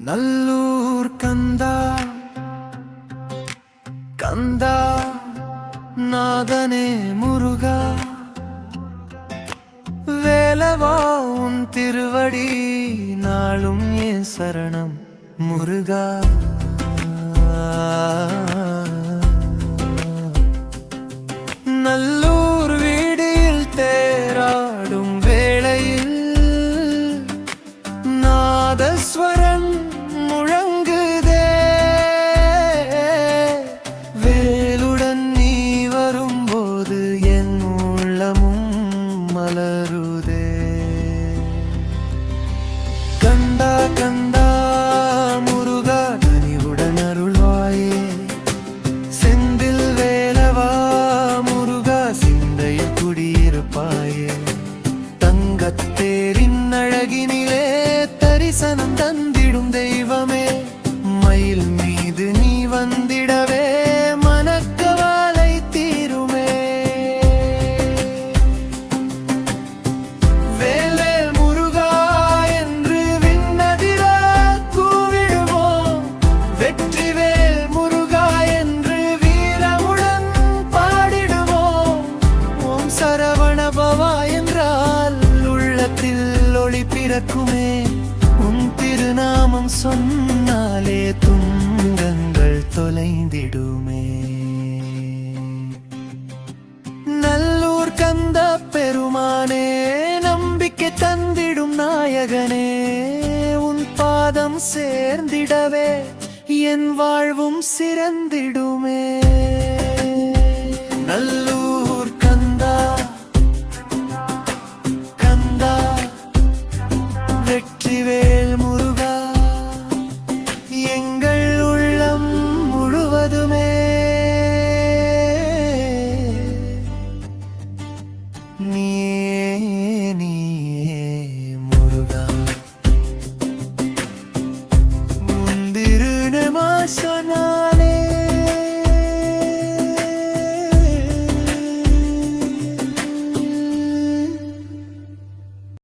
நல்லூர் கந்தா கந்தா நாதனே முருகா வேலவா உன் திருவடி நாளும் ஏன் சரணம் முருகா. நல்லூர் வீடில் தேராடும் வேளையில் நாதஸ்வரம் முழங்குதே. வேலுடன் நீ வரும்போது என் உள்ளமும் மலருதே. கந்தா கந்தா முருகா கனிவுடன் அருள்வாயே. செந்தில் வேலவா முருகா சிந்தையில் குடியிருப்பாயே. தங்கத்தேரின் அழகினிலே தரிசனம் தந்திடும் தெய்வமே. மயில் மீது நீ வந்திடவே மனக்கவலை தீருமே. வேலே முருகா என்று விண்ணதிர கூவிடுவோம். வெற்றிவேல் முருகா என்று வீரமுடன் பாடிடுவோம். ஓம் சரவண பவா என்றால் உள்ளத்தில் ஒளி பிறக்குமே. உன் திருநாமம் சொன்னாலே துன்பங்கள் தொலைந்திடுமே. நல்லூர் கந்த பெருமானே நம்பிக்கை தந்திடும் நாயகனே. உன் பாதம் சேர்ந்திடவே என் வாழ்வும் சிறந்திடுமே. நல்லூர்